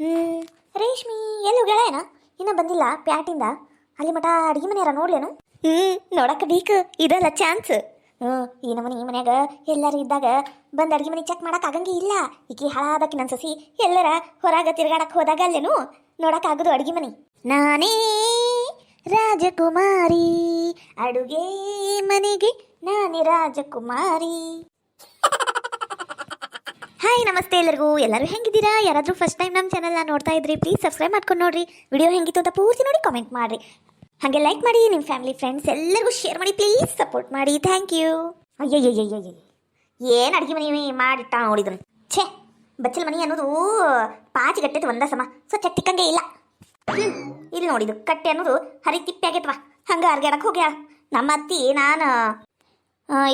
ಹ್ಮ್ ರೇಷ್ಮಿ ಎಲ್ಲಿ ಹೋಗ್ಯಾಳೇನ ಇನ್ನ ಬಂದಿಲ್ಲ ಪ್ಯಾಟಿಂದ. ಅಲ್ಲಿ ಮಟ ಅಡಿಗೆ ಮನೆಯಾರ ನೋಡ್ಲೇನು? ನೋಡಕ್ಕೆ ಬೇಕು, ಇದಲ್ಲ ಚಾನ್ಸ್. ಈ ನಮ್ಮನೆ ಈ ಮನ್ಯಾಗ ಎಲ್ಲರೂ ಇದ್ದಾಗ ಬಂದು ಅಡಿಗೆ ಮನೆ ಚೆಕ್ ಮಾಡಕ್ ಆಗಂಗೆ ಇಲ್ಲ. ಈಕಿ ಹಾಳಾದಕ್ಕೆ ನನ್ನ ಸಸಿ ಎಲ್ಲರ ಹೊರಗೆ ತಿರ್ಗಾಡಕ್ ಹೋದಾಗ ಅಲ್ಲೇನು ನೋಡಕ್ ಆಗೋದು ಅಡಿಗೆ ಮನೆ. ನಾನೇ ರಾಜಕುಮಾರಿ, ಅಡುಗೆ ಮನೆಗೆ ನಾನೇ ರಾಜಕುಮಾರಿ. ಹಾಯ್ ನಮಸ್ತೆ ಎಲ್ಲರೂ ಹೆಂಗಿದ್ದೀರಾ? ಯಾರಾದರೂ ಫಸ್ಟ್ ಟೈಮ್ ನಮ್ಮ ಚಾನಲ್ನ ನೋಡ್ತಾ ಇದ್ರಿ ಪ್ಲೀಸ್ ಸಬ್ಸ್ಕ್ರೈಬ್ ಮಾಡ್ಕೊಂಡು ನೋಡ್ರಿ. ವಿಡಿಯೋ ಹೆಂಗಿತ್ತು ಅಂತ ಪೂರ್ತಿ ನೋಡಿ ಕಾಮೆಂಟ್ ಮಾಡಿರಿ. ಹಾಗೆ ಲೈಕ್ ಮಾಡಿ, ನಿಮ್ಮ ಫ್ಯಾಮಿಲಿ ಫ್ರೆಂಡ್ಸ್ ಎಲ್ಲರಿಗೂ ಶೇರ್ ಮಾಡಿ ಪ್ಲೀಸ್, ಸಪೋರ್ಟ್ ಮಾಡಿ. Thank you. ಅಯ್ಯಯ್ಯಯ್ಯಯ್ಯ ಏನು ಅಡುಗೆ ಮನೆ ಮಾಡಿಟ್ಟ ನೋಡಿದ್ರು. ಛೇ, ಬಚ್ಚಲ ಮನೆ ಅನ್ನೋದು ಪಾಚಿ ಗಟ್ಟೈತೆ ಒಂದ ಸಮ ಸ್ವಚ್ಛ ತಿಕ್ಕಂಗೆ ಇಲ್ಲ. ಇಲ್ಲಿ ನೋಡಿದ್ದು ಕಟ್ಟೆ ಅನ್ನೋದು ಹರಿ ತಿಪ್ಪೆ ಆಗೈತವ, ಹಂಗೆ ಅರ್ಗಾಡಕ್ಕೆ ಹೋಗ್ಯಾಳ ನಮ್ಮ ಅತ್ತಿ. ನಾನು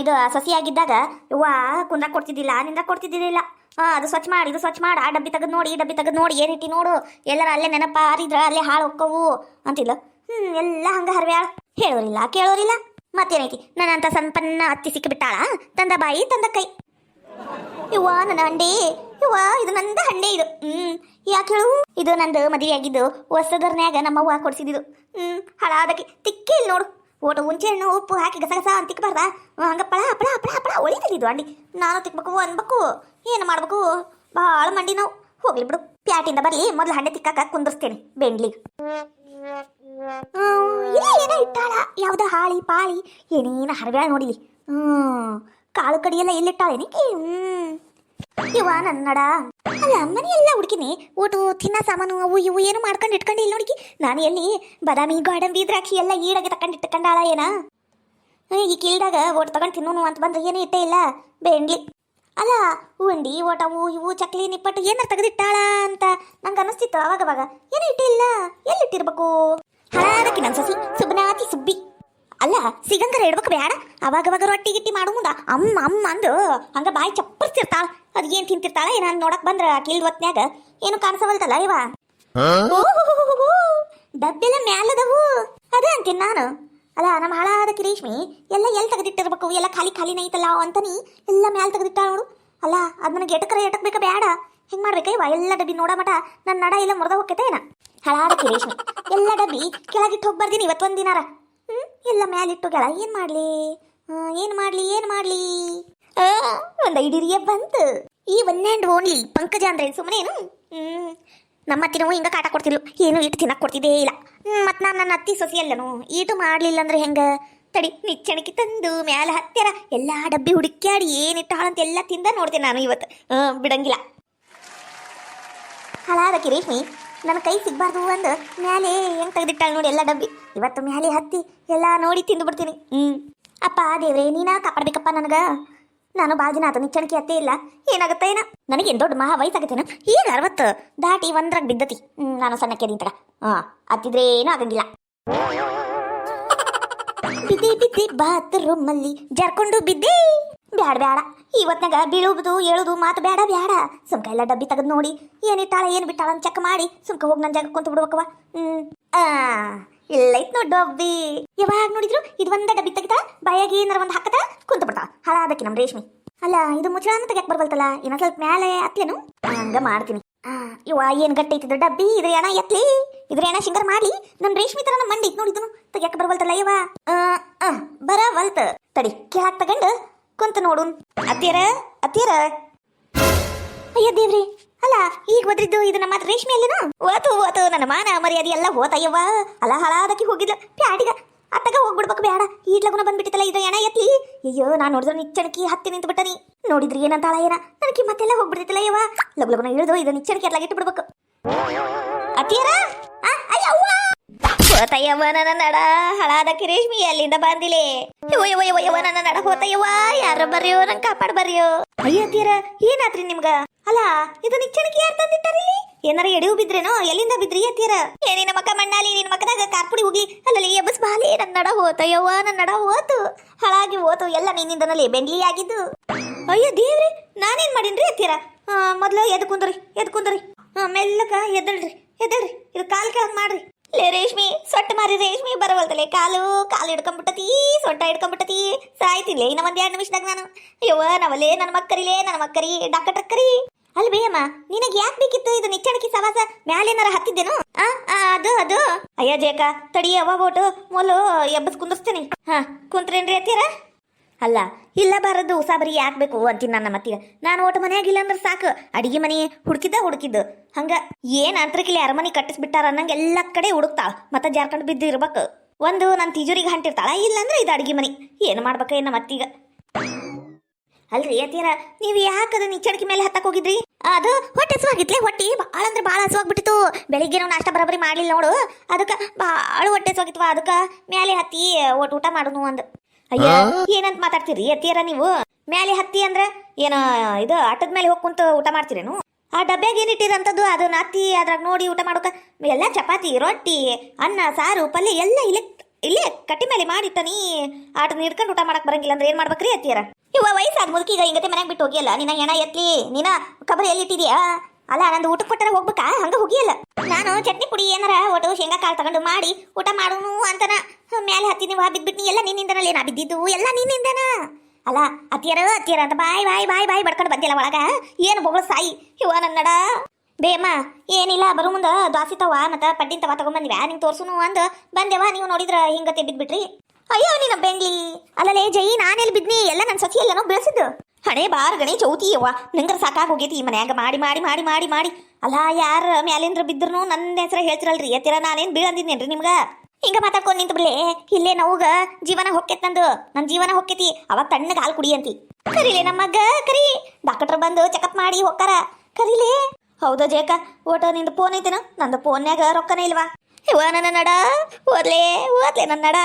ಇದು ಸಸಿಯಾಗಿದ್ದಾಗ ಯವ್ವ ಕುಂದ್ರ ಕೊಡ್ತಿದ್ದಿಲ್ಲ, ನಿಂದ ಕೊಡ್ತಿದ್ದಿಲ್ಲ. ಅದು ಸ್ವಚ್ಛ ಮಾಡಿ, ಇದು ಸ್ವಚ್ಛ ಮಾಡಿ, ಆ ಡಬ್ಬಿ ತೆಗೆದು ನೋಡಿ, ಈ ಡಬ್ಬಿ ತೆಗೆದು ನೋಡಿ, ಏನಿಟ್ಟಿ ನೋಡು, ಎಲ್ಲರ ಅಲ್ಲೇ ನೆನಪ ಹಾರಿದ್ರ ಅಲ್ಲೇ ಹಾಳು ಹೊಕ್ಕವು ಅಂತಿಲ್ಲ. ಎಲ್ಲ ಹಂಗೆ ಹರಿವ್ಯಾಳ, ಹೇಳೋರಿಲ್ಲ ಕೇಳೋರಿಲ್ಲ. ಮತ್ತೇನೈತಿ, ನನ್ನಂತ ಸಂಪನ್ನ ಅತ್ತಿ ಸಿಕ್ಕಿಬಿಟ್ಟಾಳ, ತಂದ ಬಾಯಿ ತಂದ ಕೈ. ಯವ್ವ ನನ್ನ ಹಂಡೆ, ಯವ್ವ ಇದು ನಂದ ಹಂಡೆ ಇದು. ಯಾಕೆ ಹೇಳು, ಇದು ನಂದು ಮದುವೆ ಆಗಿದ್ದು ಹೊಸದರ್ನ್ಯಾಗ ನಮ್ಮವ್ವ ಕೊಡ್ಸಿದ್ದು. ಹಾಳಾದಕ್ಕೆ ತಿಕ್ಕಿ ಇಲ್ಲಿ ನೋಡು, ಓಟು ಹುಂಚೆ ಹಣ್ಣು ಉಪ್ಪು ಹಾಕಿ ಗಸಗಸ ಅಂತ ತಿಕ್ಕಬಾರ್ದ, ಹಂಗೆ ಪಳ ಪಳ ಪಳ ಪಳ ಒಳಿತಿದ್ದು ಅಂಡಿ. ನಾನು ತಿಕ್ಬೇಕು ಅನ್ಬೇಕು, ಏನು ಮಾಡ್ಬೇಕು, ಭಾಳ ಮಂಡಿ ನಾವು. ಹೋಗ್ಲಿ ಬಿಡು, ಪ್ಯಾಟಿಂದ ಬರಲಿ, ಮೊದಲು ಹಣ್ಣೆ ತಿಕ್ಕಾಕ ಕುಂದಿರ್ತೇನೆ ಬೆಂಡ್ಲಿಗೆ. ಏನೋ ಇಟ್ಟಾಳ, ಯಾವ್ದ ಹಾಳಿ ಪಾಳಿ ಏನೇನು ಹರವ್ಯಾಳ ನೋಡಿಲಿ. ಕಾಳು ಕಡಿಯೆಲ್ಲ ಎಲ್ಲಿಟ್ಟಾಳೇನಿ? ಇವ ನನ್ನಡ ಅಲ್ಲ, ಮನೆ ಎಲ್ಲ ಹುಡುಕಿನಿ, ಊಟ ತಿನ್ನ ಸಾಮಾನು ಅವು ಇವು ಏನು ಮಾಡ್ಕೊಂಡು ಇಟ್ಕೊಂಡು ಇಲ್ಲಿ ನೋಡಿಕಿ. ನಾನು ಎಲ್ಲಿ ಬಾದಾಮಿ ಗೋಡಂಬಿ ದ್ರಾಕ್ಷಿ ಎಲ್ಲ ಈಡಾಗೆ ತಕೊಂಡು ಇಟ್ಕೊಂಡಾಳ ಏನ? ಈ ಕೀಲ್ದಾಗ ಓಟ್ ತಗೊಂಡು ತಿನ್ನೋನು ಅಂತ ಬಂದ್ರೆ ಏನೂ ಇಟ್ಟೇ ಇಲ್ಲ ಬೆಂಡ್ಲಿ. ಅಲ್ಲ ಉಂಡಿ ಓಟವು ಇವು ಚಕ್ಲಿ ನಿಪ್ಪಟ್ಟು ಏನಾರು ತೆಗೆದಿಟ್ಟಾಳ ಅಂತ ನಂಗೆ ಅನಿಸ್ತಿತ್ತು ಅವಾಗವಾಗ. ಏನೂ ಇಟ್ಟೇ ಇಲ್ಲ, ಎಲ್ಲಿಟ್ಟಿರ್ಬೇಕು? ಹಾಳಾದಕ್ಕೆ ನನ್ನ ಸಸಿ ಸುಬ್ನಾತಿ ಸುಬ್ಬಿ. ಅಲ್ಲ ಸಿಗಂಕರ ಇಡ್ಬೇಕು ಬೇಡ, ಅವಾಗವಾಗ ರೊಟ್ಟಿ ಗಿಟ್ಟಿ ಮಾಡು ಮುಂದ ಅಮ್ಮ ಅಮ್ಮ ಅಂದು ಹಂಗ ಬಾಯಿ ಚಪ್ಪರ್ತಿರ್ತಾಳ. ಅದು ಏನು ತಿಂತಿರ್ತಾಳ ನಾನು ನೋಡಕ್ ಬಂದ್ರ ಕಿಲ್ದ ಹೊತ್ನ್ಯಾಗ ಏನು ಕಾಣಿಸವಲ್ತಲ್ಲ ಇವ. ಡಬ್ಬೆಲ್ಲ ಮ್ಯಾಲದವು ಅದ ಅಂತೀನಿ ನಾನು. ಅಲ್ಲ ನಮ್ಮ ಹಾಳಾದ ರೇಷ್ಮಿ ಎಲ್ಲ ಎಲ್ಲಿ ತೆಗೆದಿಟ್ಟಿರ್ಬೇಕು, ಎಲ್ಲ ಖಾಲಿ ಖಾಲಿನ ಐತಲ್ಲ ಅಂತನಿ ಎಲ್ಲ ಮ್ಯಾಲ ತೆಗೆದಿಟ್ಟಾಳ ನೋಡು. ಅಲ್ಲ ಅದ್ ನನಗೆ ಎಟಕ್ ಬೇಕಾ ಬೇಡ, ಹೆಂಗ್ ಮಾಡ್ಬೇಕ ಇವ? ಎಲ್ಲ ಡಬ್ಬಿ ನೋಡ ಮಟ ನನ್ನ ನಡ ಎಲ್ಲ ಮುರಿದ ಹೋಗ್ತೈತೆ ಏನ? ಹಾಳಾದ ರೇಷ್ಮಿ ಎಲ್ಲ ಡಬ್ಬಿ ಕೆಳಗಿಟ್ಟು ಹೋಗ್ಬಾರ್ದಿನಿ ಇವತ್ತೊಂದು ದಿನಾರ. ಎಲ್ಲ ಮ್ಯಾಲಿಟ್ಟೋಗ್ಯಾಳ, ಏನು ಮಾಡಲಿ ಏನು ಮಾಡಲಿ ಏನು ಮಾಡಲಿ? ಒಂದು ಐಡಿರಿಯ ಬಂತು. ಈ ಒನ್ ಆ್ಯಂಡ್ ಓನ್ಲಿ ಪಂಕಜ ಅಂದ್ರೆ ಸುಮ್ಮನೆ ಏನು? ನಮ್ಮ ಅತ್ತಿನೂ ಹಿಂಗೆ ಕಾಟ ಕೊಡ್ತಿದ್ಲು, ಏನು ಇಟ್ಟು ತಿನ್ನಕ್ಕೆ ಕೊಡ್ತಿದ್ದೇ ಇಲ್ಲ. ಮತ್ತು ನಾನು ನನ್ನ ಅತ್ತಿ ಸೊಸೆಯಲ್ಲನು ಈಟು ಮಾಡಲಿಲ್ಲ ಅಂದ್ರೆ ಹೆಂಗೆ? ತಡಿ ನಿಚ್ಚಣಿಕೆ ತಂದು ಮ್ಯಾಲೆ ಹತ್ತಿರ ಎಲ್ಲ ಡಬ್ಬಿ ಹುಡುಕ್ಯಾಡಿ ಏನಿಟ್ಟು ಹಾಳಂತ ಎಲ್ಲ ತಿಂದ ನೋಡ್ತೀನಿ ನಾನು ಇವತ್ತು. ಬಿಡಂಗಿಲ್ಲ. ಹಾಳಾದಕ್ಕೆ ರೇಷ್ಮಿ ನನ್ನ ಕೈ ಸಿಗಬಾರ್ದು ಅಂದು ಮ್ಯಾಲೆ ಹೆಂಗೆ ತೆಗೆದಿಟ್ಟಾಳ ನೋಡಿ ಎಲ್ಲ ಡಬ್ಬಿ. ಇವತ್ತು ಮ್ಯಾಲೆ ಹತ್ತಿ ಎಲ್ಲ ನೋಡಿ ತಿಂದು ಬಿಡ್ತೀನಿ. ಅಪ್ಪ ದೇವ್ರೆ ನೀನ ಕಾಪಾಡ್ಬೇಕಪ್ಪ ನನಗೆ. ನಾನು ಭಾಳ ದಿನ ಆತ ನಿಚ್ಚಣಿಕೆ ಹತ್ತೇ ಇಲ್ಲ, ಏನಾಗುತ್ತೆ ಏನ? ನನಗೇನು ದೊಡ್ಡ ಮಹಾ ವಯಸ್ಸಾಗತ್ತೇನು? ಈಗ 60 ದಾಟಿ 1ರಾಗ ಬಿದ್ದತಿ. ನಾನು ಸಣ್ಣಕ್ಕೆ ನಿಂತಗ ಹತ್ತಿದ್ರೆ ಏನೂ ಆಗಂಗಿಲ್ಲ. ಬಿದ್ದೆ ಬಾತ್ರೂಮಲ್ಲಿ ಜಾರ್ಕೊಂಡು ಬಿದ್ದೆ. ಬ್ಯಾಡ ಬ್ಯಾಡ, ಇವತ್ನಾಗ ಬೀಳುವುದು ಏಳುದು ಮಾತು ಬೇಡ ಬ್ಯಾಡ. ಸುಮ್ಕ ಎಲ್ಲ ಡಬ್ಬಿ ತೆಗೆದು ನೋಡಿ ಏನಿಟ್ಟಾಳ ಏನು ಬಿಟ್ಟಾಳ ಅಂತ ಚೆಕ್ ಮಾಡಿ ಸುಮ್ಕ ಹೋಗಿ ನನ್ನ ಜಾಗ ಕುಂತು ಬಿಡ್ಬೇಕವ. ಇಲ್ಲೈತ್ ನೋಡಿ ಡಬ್ಬಿ. ಯಾವಾಗ ನೋಡಿದ್ರು ಇದು ಒಂದ ಡಬ್ಬಿ ತೆಗಿತಾ ಬಾಯಾಗಿ ಏನಾರ ಒಂದು ಹಾಕತಾ ಕುಂತು ಬಿಡ್ತಾಳ ಹಾಳಾದಕ್ಕೆ ನಮ್ಮ ರೇಷ್ಮಿ. ಅಲ್ಲ ಇದು ಮುಚ್ಚಳ ತೆಗಿಯಕ್ ಬರ್ಬಲ್ತಲ್ಲ, ಇನ್ನೊಂದ್ ಸ್ವಲ್ಪ ಮ್ಯಾಲೆ ಹತ್ಲೇನು? ಹಂಗ ಮಾಡ್ತೀನಿ. ಇವ ಏನು ಗಟ್ಟಿ ಐತಿದ್ರು ಡಬ್ಬಿ, ಇದ್ರ ಏನ ಎತ್ಲಿ, ಇದ್ರ ಏನ ಶಿಂಗರ್ ಮಾಡ್ಲಿ. ನಮ್ಮ ರೇಷ್ಮಿ ತರ ನಮ್ಮ ಮಂಡಿ ನೋಡಿದ್ನು ತೆಗಿಯಕ್ ಬರ್ಬಲ್ತಲ್ಲ ಇವ. ಬರವಲ್ತ ತಡಿ ಕೇಳಾಕ್ ತಗಂಡು ಕುಂತ ನೋಡು. ಅತ್ತಿಯರ ಅತ್ತಿಯರ, ಅಯ್ಯ ದೇವ್ರಿ, ಅಲ್ಲ ಈಗ ಒದ್ರಿದ್ದು ಇದು ನಮ್ಮ ರೇಷ್ಮೆ ಅಲ್ಲಿನ? ಓತು ನನ್ನ ಮಾನ ಮರ್ಯಾದೆ ಎಲ್ಲ ಹೋತಯ್ಯವ್ವ. ಅಲ್ಲ ಹಾಳಾದಕ್ಕೆ ಹೋಗಿದ್ಲ ಪ್ಯಾಟಿಗ, ಅತ್ತಗ ಹೋಗ್ಬಿಡ್ಬೇಕು ಬೇಡ. ಈಡ್ಲಗುನ ಬಂದ್ಬಿಟ್ಟಿತ್ತಲ್ಲ ಇದು ಏನ ಎತ್ಲಿ. ಅಯ್ಯೋ ನಾನು ನೋಡಿದ್ರು ನಿಚ್ಚಣಿಕೆ ಹತ್ತಿ ನಿಂತು ಬಿಟ್ಟನಿ. ನೋಡಿದ್ರಿ ಏನಂತಾಳ ಏನ? ನನಗೆ ಮತ್ತೆಲ್ಲ ಹೋಗ್ಬಿಡ್ತಿತ್ತಲ್ಲ ಯವ್ವ. ಲಗುನ ಇಳಿದು ಇದು ನಿಚ್ಚಣಿಕೆ ಎಲ್ಲ ಇಟ್ಟು ಬಿಡ್ಬೇಕು. ಅತ್ತಿಯರ ಅಯ್ಯವ್ವ ಹೋತಯ್ಯವ್ವ ನನ್ನ ನಡ. ಹಾಳಾದಕ್ಕೆ ರೇಷ್ಮಿ ಅಲ್ಲಿಂದ ಬಂದಿಲೆ. ಯವ್ವ ನನ್ನ ನಡ ಹೋತಯ್ಯವ್ವ, ಯಾರ ಬರ್ರಿಯೋ ನಂಗೆ ಕಾಪಾಡ್ ಬರ್ರಿಯೋ. ಅಯ್ಯ ಅತ್ತಿಯರ ಏನಾತ್ರಿ ನಿಮ್ಗ? ಅಲ್ಲ ಇದು ನಿಚ್ಚಣಿಕೆ ಯಾರು ತಂದಿಟ್ಟಾರಿಲ್ಲಿ? ಏನಾರ ಎಡೆವು ಬಿದ್ರೇನೋ? ಎಲ್ಲಿಂದ ಬಿದ್ರಿ ಅತ್ತಿಯರ? ಏನಿನ ಮಕ್ಕ ಮಣ್ಣಾಲಿ ನಿನ್ ಮಕ್ಕದಾಗ ಕಾರ್ಪುಡಿ ಹೋಗ್ಲಿ ಅಲ್ಲಲ್ಲಿ ಎಬ್ಬಸ್ ಬಾಲಿ. ನನ್ನ ನಡ ಹೋತಯ್ಯವ್ವ, ನನ್ನ ನಡ ಹೋತು, ಹಾಳಾಗಿ ಹೋತು ಎಲ್ಲ ನಿನ್ನಿಂದನಲ್ಲಿ ಬೆಂಗ್ಲಿ ಆಗಿದ್ದು. ಅಯ್ಯೋ ದೇವ್ರಿ, ನಾನೇನ್ ಮಾಡೀನ್ರಿ ಅತ್ತಿಯರ? ಮೊದ್ಲು ಎದ್ ಕುಂದ್ರಿ ಮೆಲ್ಲಕ ಎದ್ದಳ್ರಿ ಇದು ಕಾಲ್ ಕೆಳಗ್ ಮಾಡ್ರಿ. ಲೇ ರೇಷ್ಮಿ ಸೊಟ್ಟ ಮಾರಿ ರೇಷ್ಮಿ ಬರವಲ್ತಲೆ, ಕಾಲು ಹಿಡ್ಕೊಂಡ್ಬಿಟ್ಟತಿ, ಸೊಟ್ಟ ಹಿಡ್ಕೊಂಡ್ಬಿಟ್ಟತಿ, ಸಾಯ್ತಿಲ್ಲ ಇನ್ನ ಒಂದ್ 2 ನಿಮಿಷದಾಗ ನಾನು. ಅಯ್ಯವ್ವ ನವಲೇ ನನ್ನ ಮಕ್ಕರಿಲೇ, ನನ್ನ ಮಕ್ಕರಿ ಡಾಕ್ಟರ್ ಕರಿ. ಅಲ್ಲಿ ಬೇಯಮ್ಮ ನಿನಗೆ ಯಾಕೆ ಬೇಕಿತ್ತು ಇದು ನಿಚ್ಚಣಿಕೆ ಸವಾಸ ಮ್ಯಾಲೇನಾರ ಹತ್ತಿದ್ದೇನು ಅದು ಅಯ್ಯ ಜೇಕ ತಡಿ ಅವ ಓಟು ಮೊಲು ಎಬ್ಬಸ್ ಕುಂದಿಸ್ತೇನೆ ಹಾ ಕುಂತ್ರೇನ್ರಿ ಅತ್ತೀರ ಅಲ್ಲ ಇಲ್ಲ ಬಾರದು ಉಸಾಬರಿ ಯಾಕೆ ಬೇಕು ಅಂತೀನಿ ನನ್ನ ಮತ್ತಿಗೆ ನಾನು ಓಟ ಮನೆಯಾಗಿಲ್ಲ ಅಂದ್ರೆ ಸಾಕು ಅಡಿಗೆ ಮನೆ ಹುಡುಕಿದ್ದು ಹಂಗ ಏನ್ ಅಂತರಕಿಲ್ಲಿ ಅರಮನೆ ಕಟ್ಟಿಸ್ಬಿಟ್ಟಾರ ಅನ್ನಂಗೆ ಎಲ್ಲ ಕಡೆ ಹುಡುಕ್ತಾಳ ಮತ್ತೆ ಜಾರ್ಕೊಂಡು ಬಿದ್ದು ಇರ್ಬೇಕು ಒಂದು ನನ್ನ ತಿಜೋರಿಗೆ ಹಂಟಿರ್ತಾಳ ಇಲ್ಲಾಂದ್ರೆ ಇದು ಅಡಿಗೆ ಮನೆ ಏನು ಮಾಡ್ಬೇಕ ಏನ ಮತ್ತೀಗ ಅಲ್ರಿ ಅತ್ತೀರ ನೀವು ಯಾಕದ ನಿಚ್ಚಣಿಕೆ ಮೇಲೆ ಹತ್ತಕ್ ಹೋಗಿದ್ರಿ ಅದು ಹೊಟ್ಟೆ ಹಸುವಾಗಿತ್ಲೆ ಹೊಟ್ಟಿ ಭಾಳ ಅಂದ್ರೆ ಭಾಳ ಹಸುವಾಗ್ಬಿಟ್ಟಿತ್ತು ಬೆಳಿಗ್ಗೆ ನಾವು ನಾಷ್ಟ ಬರಬರಿ ಮಾಡ್ಲಿಲ್ಲ ನೋಡು ಅದಕ್ಕೆ ಭಾಳ ಹೊಟ್ಟೆ ಹಸುವಾಗಿತ್ವ ಅದಕ್ಕೆ ಮೇಲೆ ಹತ್ತಿ ಊಟ ಮಾಡೋನು ಅಂದ್ ಅಯ್ಯ ಏನಂತ ಮಾತಾಡ್ತೀರಿ ಅತ್ತೀರ ನೀವು ಮ್ಯಾಲೆ ಹತ್ತಿ ಅಂದ್ರೆ ಏನ ಇದು ಆಟದ ಮೇಲೆ ಹೋಗಿ ಕುಂತ ಊಟ ಮಾಡ್ತೀರೇನು ಆ ಡಬ್ಬ್ಯಾಗ ಏನಿಟ್ಟಿರಂತದ್ದು ಅದನ್ನ ಹತ್ತಿ ಅದ್ರಾಗ ನೋಡಿ ಊಟ ಮಾಡೋಕ ಎಲ್ಲ ಚಪಾತಿ ರೊಟ್ಟಿ ಅನ್ನ ಸಾರು ಪಲ್ಯ ಎಲ್ಲ ಇಲ್ಲೇ ಕಟ್ಟಿ ಮೇಲೆ ಮಾಡಿಟ್ಟನಿ ಆಟದ ಹಿಡ್ಕೊಂಡು ಊಟ ಮಾಡಕ್ ಬರಂಗಿಲ್ಲ ಅಂದ್ರೆ ಏನ್ ಮಾಡ್ಬೇಕ್ರಿ ಅತ್ತೀರ ಇವ ವಯಸ್ಸಾದ ಮುದುಕೀಗ ಹಿಂಗತೆ ಮನೆಗೆ ಬಿಟ್ಟು ಹೋಗಿಯಲ್ಲ ನಿನ್ನ ಹೆಣ ಎತ್ಲಿ ನೀನ ಕಬರಿ ಎಲ್ಲಿಟ್ಟಿದ್ಯಾ ಅಲ್ಲ ನಂದು ಊಟಕ್ಕೆ ಕೊಟ್ಟರೆ ಹೋಗ್ಬೇಕಾ ಹಂಗ ಹೋಗಿಯಲ್ಲ ನಾನು ಚಟ್ನಿ ಪುಡಿ ಏನಾರ ಒಟ್ಟು ಶೇಂಗಾ ಕಾಳು ತಗೊಂಡು ಮಾಡಿ ಊಟ ಮಾಡೋನು ಅಂತನ ಮೇಲೆ ಹತ್ತಿ ನೀವು ಬಿದ್ಬಿಟ್ನಿ ಎಲ್ಲ ನಿನ್ನಿಂದನಲ್ಲಿ ನಾ ಬಿದ್ದಿದ್ದು ಎಲ್ಲ ನಿನ್ನಿಂದನ ಅಲ್ಲ ಅತ್ತಿಯರ ಅಂತ ಬಾಯ್ ಬಡ್ಕೊಂಡು ಬಂದಿಲ್ಲ ಒಳಗ ಏನು ಬೊಗಳು ಸಾಯಿ ಇವ ನನ್ನಡ ಬೇಮ್ಮ ಏನಿಲ್ಲ ಬರು ಮುಂದೆ ದ್ವಾಸಿ ತವ ಮತ್ತು ಪಡ್ಡಿನ ತವ ತಗೊಂಬಂದಿವ್ಯಾ ನಿಂಗೆ ತೋರ್ಸುನು ಅಂದ ಬಂದೆವ ನೀವು ನೋಡಿದ್ರ ಹಿಂಗತೆ ಬಿದ್ಬಿಟ್ರಿ ಅಯ್ಯೋ ನೀನು ಬೆಂಗ್ಲಿ ಅಲ್ಲಲೇ ಜೈ ನಾನೆಲ್ಲಿ ಬಿದ್ನಿ ಎಲ್ಲ ನನ್ನ ಸತಿ ಎಲ್ಲನೋ ಬೆಳೆಸಿದ್ದು ಹಣೆ ಬಾರ್ ಗಣಿ ಚೌತಿ ಅವ್ವ ನಂಗರ ಸಾಕಾಗಿ ಹೋಗೈತಿ ಈ ಮನ್ಯಾಗ ಮಾಡಿ ಅಲ್ಲ ಯಾರ ಮ್ಯಾಲೇಂದ್ರ ಬಿದ್ರೂ ನನ್ನ ಹೆಸರು ಹೇಳ್ತಿರಲ್ರಿ ಎತ್ತಿರ ನಾನೇನು ಬೀಳಂದಿದ್ನೇನ್ರಿ ನಿಮ್ಗೆ ಹಿಂಗ ಮಾತಾಡ್ಕೊಂಡು ನಿಂತು ಬಿಡ್ಲೆ ಇಲ್ಲೇ ನವಗ ಜೀವನ ಹೊಕ್ಕೇತ್ ನಂದು ನನ್ನ ಜೀವನ ಹೊಕ್ಕೇತಿ ಅವಾಗ ತಣ್ಣಗೆ ಹಾಲು ಕುಡಿಯಂತಿ ಕರೀಲೆ ನಮ್ಮಗ್ಗ ಕರಿ ಡಾಕ್ಟರ್ ಬಂದು ಚೆಕಪ್ ಮಾಡಿ ಹೋಗ್ತಾರ ಕರೀಲೆ ಹೌದಾ ಜೇಕ ಓಟೋ ನಿಂದು ಫೋನ್ ಐತೇನ ನಂದು ಫೋನ್ಯಾಗ ರೊಕ್ಕನೇ ಇಲ್ವಾ ಇವ ನನ್ನ ನಡ ಓದ್ಲೆ ನನ್ನ ನಡ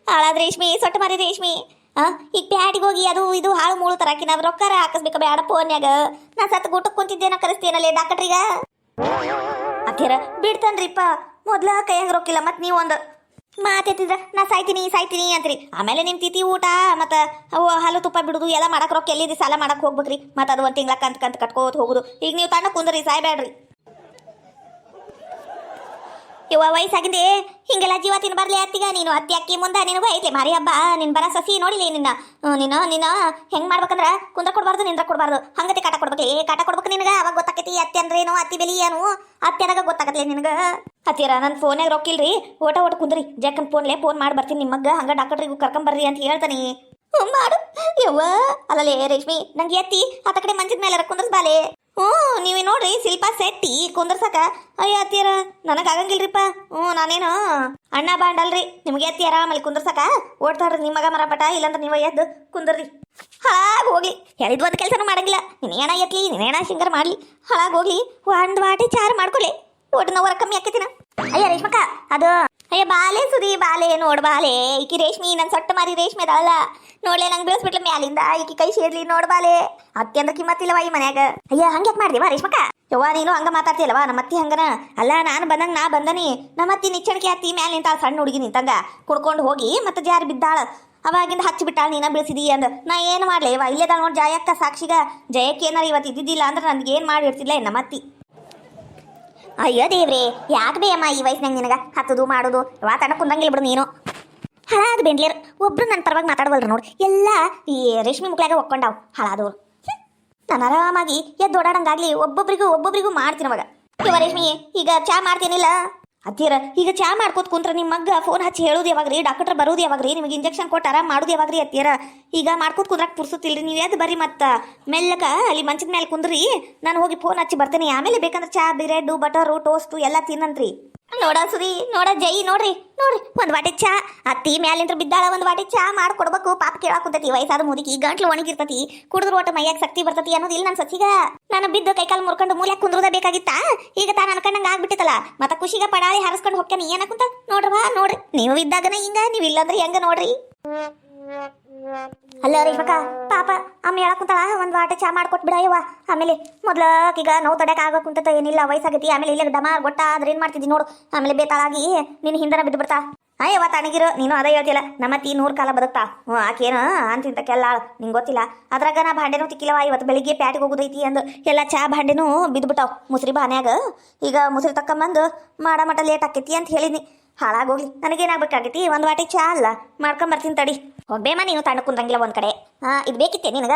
ಹಾಳಾದ ರೇಷ್ಮಿ ಸೊಟ್ಟ ಮಾರಿ ರೇಷ್ಮಿ ಈಗ ಪ್ಯಾಟಿಗೆ ಹೋಗಿ ಅದು ಇದು ಹಾಳು ಮೂಳು ತರಾಕಿ ನಾವು ರೊಕ್ಕಾರ ಹಾಕಿಸ್ಬೇಕ ಬೇಡ ಫೋನ್ಯಾಗ ನಾ ಸತ್ ಊಟಕ್ಕೆ ಕುಂತಿದ್ದೇನ ಕರೆಸ್ತೇನಲ್ಲೇ ಡಾಕ್ಟ್ರಿಗ ಅತ್ತೀರ ಬಿಡ್ತಾನ್ರಿಪ್ಪ ಮೊದ್ಲ ಕೈಯಾಗ ರೊಕ್ಕಿಲ್ಲ ಮತ್ ನೀವು ಒಂದು ಮಾತೆತ್ತಿದ್ರ ನಾ ಸಾಯ್ತೀನಿ ಅಂತ್ರಿ ಆಮೇಲೆ ನಿಮ್ ತಿಥಿ ಊಟ ಮತ್ತ ಹಾಲು ತುಪ್ಪ ಬಿಡುದು ಎಲ್ಲ ಮಾಡಕ್ ರೊಕ್ಕ ಎಲ್ಲಿದ್ರಿ ಸಾಲ ಮಾಡಕ್ ಹೋಗ್ಬೇಕ್ರಿ ಮತ್ತ ಅದು ಒಂದ್ ತಿಂಗ್ಳ ಕಂತ ಕಟ್ಕೋತ ಹೋಗುದು ಈಗ ನೀವು ತಣ್ಣ ಕುಂದ್ರಿ ಸಾಯ್ಬೇಡ್ರಿ ಇವ ವಯಸ್ಸಾಗಿದೆ ಹಿಂಗೆಲ್ಲ ಜೀವ ತಿನ್ಬರ್ಲಿ ಅತ್ತಿಗ ನೀನು ಅಕ್ಕಿ ಮುಂದೆ ನಿನಗೂ ಐತೆ ಮಾರಿ ಹಬ್ಬ ನಿನ್ ಬರ ಸಸಿ ನೋಡಿಲಿ ನಿನ್ನ ಹೆಂಗ್ ಮಾಡ್ಬೇಕಂದ್ರ ಕುಂದ್ರ ಕೊಡ್ಬಾರ್ದು ನಿಂದ್ರ ಕೊಡ್ಬಾರ್ದು ಹಂಗತಿ ಕಾಟ ಕೊಡ್ಬೇಕು ನಿನಗ ಅವಾಗ ಗೊತ್ತಾಕತಿ ಅತ್ತಿ ಅಂದ್ರೆ ಏನು ಅತ್ತಿ ಬೆಲಿ ಏನು ಅತ್ತೆದಾಗ ಗೊತ್ತಾಗತ್ಲೆ ನಿನಗ ಹತ್ತಿರ ನನ್ನ ಫೋನ್ಯಾಗ ರೊಕ್ಕಿಲ್ರಿ ಓಟ ಕುಂದ್ರಿ ಜಕ್ಕನ್ ಫೋನ್ ಮಾಡಿ ಬರ್ತೀನಿ ನಿಮ್ಮಗ್ಗ ಹಂಗ ಡಾಕ್ಟ್ರಿಗೂ ಕರ್ಕೊಂಬರ್ರಿ ಅಂತ ಹೇಳ್ತಾನೆ ಮಾಡು ಯವ್ವ ಅಲ್ಲಲೇ ರೇಷ್ಮಿ ನಂಗೆ ಎತ್ತಿ ಆತ ಕಡೆ ಮಂಚದ ಮೇಲೆ ಕುಂದ್ರಸ್ ಬಾಲೆ ನೀವೇ ನೋಡ್ರಿ ಶಿಲ್ಪ ಸೆಟ್ಟಿ ಕುಂದ್ರಸಕ ಅಯ್ಯ ಅತ್ತಿಯರ ನನಗೆ ಆಗಂಗಿಲ್ರಿಪ್ಪ ನಾನೇನು ಅಣ್ಣ ಬಾಂಡಲ್ರಿ ನಿಮ್ಗೆ ಎತ್ತಿ ಆರಾಮಲ್ಲಿ ಕುಂದ್ರಸಕ ಓಡ್ತಾಡ್ರಿ ನಿಮ್ಮಗ ಮರಪಟ ಇಲ್ಲಾಂದ್ರೆ ನೀವು ಎದ್ದು ಕುಂದ್ರಿ ಹಾಳಾಗಿ ಹೋಗ್ಲಿ ಹೇಳಿದ್ ಒಂದು ಕೆಲಸನೂ ಮಾಡಂಗಿಲ್ಲ ನಿನ್ನ ಏನ ಎತ್ಲಿ ನಿನ್ನ ಏನ ಸಿಂಗರ್ ಮಾಡ್ಲಿ ಹಾಳಾಗಿ ಹೋಗ್ಲಿ ಒಂದು ವಾಟಿ ಚಾರು ಮಾಡ್ಕೊಳ್ಳಿ ಒಟ್ಟು ನೋವರ ಕಮ್ಮಿ ಆಕತಿನ ಅಯ್ಯ ರೇಷ್ಮಕ್ಕ ಅದು ಅಯ್ಯ ಬಾಲೆ ಸುದಿ ಬಾಲೆ ನೋಡ್ ಬಾಲೆ ಈಕಿ ರೇಷ್ಮಿ ನನ್ ಸೊಟ್ಟ ಮಾರಿ ರೇಷ್ಮೆ ಅದಲ್ಲ ನೋಡ್ಲೆ ನಂಗೆ ಬೀಳ್ಸ್ಬಿಟ್ಲ ಮ್ಯಾಲಿಂದ ಈಕಿ ಕೈ ಸೇರ್ಲಿ ನೋಡ್ ಬಾಲೆ ಅತ್ತಿ ಅಂದ್ರ ಕಿಮ್ಮತ್ತಿಲ್ಲವ ಈ ಮನ್ಯಾಗ ಅಯ್ಯ ಹಂಗ್ಯಾಕ್ ಮಾಡ್ದಿವಾ ರೇಷ್ಮಕ್ಕ ಯವ್ವ ನೀನು ಹಂಗ ಮಾತಾಡ್ತಿಯಲ್ವಾ ನಮ್ಮ ಅತ್ತಿ ಹಂಗನ ಅಲ್ಲ ನಾನು ಬಂದಂಗ ನಾ ಬಂದನಿ ನಮ್ಮ ಅತ್ತಿ ನಿಚ್ಚಣಿಕೆ ಅತ್ತಿ ಮ್ಯಾಲ ನಿಂತಾಳ ಸಣ್ಣ ಹುಡುಗಿ ನಿಂತಂಗ ಕುಡ್ಕೊಂಡು ಹೋಗಿ ಮತ್ತೆ ಜಾರಿ ಬಿದ್ದಾಳ ಅವಾಗಿಂದ ಹಚ್ಚಿ ಬಿಟ್ಟಾಳ ನೀನ ಬೀಳ್ಸಿದಿ ಅಂದ ನಾ ಏನು ಮಾಡ್ಲಿ ಇವ ಇಲ್ಲೇದಾಳ ನೋಡಿ ಜಯಕ್ಕ ಸಾಕ್ಷಿಗ ಜಯಕ್ಕೆ ಏನಾರ ಇವತ್ತು ಇದ್ದಿದ್ದಿಲ್ಲ ಅಂದ್ರೆ ನನ್ಗೆ ಏನು ಮಾಡಿ ಇಡ್ತಿಲ್ಲ ನಮ್ಮ ಅತ್ತಿ ಅಯ್ಯೋ ದೇವ್ರೆ ಯಾಕೆ ಬೇಯಮ್ಮ ಈ ವಯಸ್ಸಿನಾಗ ನಿನಗ ಹತ್ತದು ಮಾಡೋದು ವಾ ತಣ್ಣ ಕುಂದಂಗಿಲ್ಲ ಬಿಡು ನೀನು ಹಾಳಾದ ಬೆಂಡ್ಲೇರ್ ಒಬ್ರು ನನ್ನ ಪರವಾಗಿ ಮಾತಾಡವಲ್ರು ನೋಡಿ ಎಲ್ಲ ಈ ರೇಷ್ಮೆ ಮುಕ್ಳಾಗ ಒಕ್ಕೊಂಡಾವ್ ಹಾಳಾದವ್ರು ನಾನು ಆರಾಮಾಗಿ ಎದ್ದು ಓಡಾಡಂಗಾಗ್ಲಿ ಒಬ್ಬೊಬ್ರಿಗೂ ಮಾಡ್ತೀನಿ ಅವಾಗ ಇವ ರೇಷ್ಮಿ ಈಗ ಚಾ ಮಾಡ್ತೀನಿಲ್ಲ ಅತ್ತೀರ ಈಗ ಚಾ ಮಾಡ್ಕೋತ ಕುಂತ್ರ ನಿಮ್ಮ ಮಗ್ಗ ಫೋನ್ ಹಚ್ಚಿ ಹೇಳೋದು ಯಾವಾಗ್ರಿ ಡಾಕ್ಟರ್ ಬರೋದು ಯಾವಾಗ್ರಿ ನಿಮಗೆ ಇಂಜೆಕ್ಷನ್ ಕೊಟ್ಟು ಆರಾಮ್ ಮಾಡೋದು ಯಾವಾಗ್ರಿ ಅತ್ತೀರ ಈಗ ಮಾಡ್ಕೋತ ಕುಂದ್ರಾಕ್ ಪುರ್ಸುತ್ತಿಲ್ರಿ ನೀವು ಎದ್ದು ಬರ್ರಿ ಮತ್ತ ಮೆಲ್ಲಕ ಅಲ್ಲಿ ಮಂಚದ ಮೇಲೆ ಕುಂದ್ರಿ ನಾನು ಹೋಗಿ ಫೋನ್ ಹಚ್ಚಿ ಬರ್ತೇನೆ ಆಮೇಲೆ ಬೇಕಂದ್ರೆ ಚಾ ಬ್ರೆಡ್ಡು ಬಟರು ಟೋಸ್ಟು ಎಲ್ಲ ತಿನ್ನಂತ್ರಿ ನೋಡ ಸುರಿ ನೋಡ ಜೈ ನೋಡ್ರಿ ಒಂದ್ ವಾಟಿ ಚಾ ಅತ್ತಿ ಮ್ಯಾಲಿಂದ್ರ ಬಿದ್ದಾಳ ಒಂದ್ ವಾಟಿ ಚಾ ಮಾಡ್ಕೊಡ್ಬೇಕು ಪಾಪ ಕೇಳಾಕ್ ಕುಂತೈತಿ ವಯಸ್ಸಾದ ಮುದುಕಿ ಗಂಟ್ಲು ಒಣಗಿರ್ತತಿ ಕುಡಿದ್ರು ಒಟ್ಟು ಮೈಯಾಗ ಶಕ್ತಿ ಬರ್ತತಿ ಅನ್ನೋದು ಇಲ್ಲ ನನ್ ಸಸಿಗ ನಾನು ಬಿದ್ದು ಕೈಕಾಲು ಮುರ್ಕೊಂಡು ಮೂಲ್ಯಾಗ ಕುಂದ್ರದ ಬೇಕಾಗಿತ್ತ ಈಗ ತಾನು ಅನ್ಕೊಂಡಂಗ ಆಗ್ಬಿಟ್ಟಿತ್ತಲ್ಲ ಮತ್ತ ಖುಷಿಗ ಪಡಾಳಿ ಹಾರಿಸ್ಕೊಂಡು ಹೋಗ್ತಾನೆ ಏನಕ್ಕಂತ ನೋಡ್ರಿ ನೀವು ಇದ್ದಾಗನ ಹಿಂಗ ನೀವ್ ಇಲ್ಲಂದ್ರೆ ಹೆಂಗ ನೋಡ್ರಿ ಅಲ್ಲ ರೇಷ್ಮಕ್ಕ ಪಾಪ ಅಮ್ಮ ಹೇಳಕ್ ಕುಂತಾಳ ಒಂದ್ ವಾಟೆ ಚಾ ಮಾಡ್ಕೊಟ್ ಬಿಡಯ್ಯವ ಆಮೇಲೆ ಮೊದ್ಲಕೀಗ ನೋವು ತಡಕ್ ಆಗ ಕುಂತತ ಏನಿಲ್ಲ ವಯಸ್ಸಾಗತಿ ಆಮೇಲೆ ಇಲ್ಲ ಡಮಾರ್ ಗೊಟ್ಟ ಆದ್ರೆ ಏನ್ ಮಾಡ್ತಿದ್ದಿ ನೋಡು ಆಮೇಲೆ ಬೇತಾಳಾಗಿ ನಿನ್ ಹಿಂದನ ಬಿದ್ದು ಬಿಡ್ತಾ ಅಯ್ಯವ ತಣಗಿರು ನೀನು ಅದೇ ಹೇಳ್ತಿಲ್ಲ ನಮ್ಮತ್ತಿ 100 ಕಾಲ ಬದುಕ್ತಾ ಆಕೇನು ಅಂತಿಂತ ಕೆಲ್ಲಾಳ ನಿಂಗೆ ಗೊತ್ತಿಲ್ಲ ಅದ್ರಾಗ ನಾ ಭಾಂಡೆನೂ ತಿಕ್ಕಿಲ್ಲವ ಇವತ್ತು ಬೆಳಿಗ್ಗೆ ಪ್ಯಾಟಿಗೆ ಹೋಗೋದೈತಿ ಅಂದು ಎಲ್ಲ ಚಾ ಭಾಂಡೆನೂ ಬಿದ್ದುಬಿಟ್ಟಾವ್ ಮುಸ್ರಿ ಬಾನ್ಯಾಗ ಈಗ ಮುಸ್ರಿ ತಕ್ಕಂಬಂದು ಮಾಡ ಮಟ ಲೇಟ್ ಆಕೈತಿ ಅಂತ ಹೇಳಿನಿ ಹಾಳಾಗೋಗ್ಲಿ ನನಗೇನಾಗ್ಬೇಕಾಗೈತಿ ಒಂದು ವಾಟಿ ಚಾ ಅಲ್ಲ ಮಾಡ್ಕೊಂಬರ್ತೀನಿ ತಡಿ ಹೋಗ್ಬೇಮ ನೀನು ತಣ್ಣ ಕುಂದ್ರಂಗಿಲ್ಲ ಒಂದ್ ಕಡೆ ಇದು ಬೇಕಿತ್ತೆ ನಿನಗ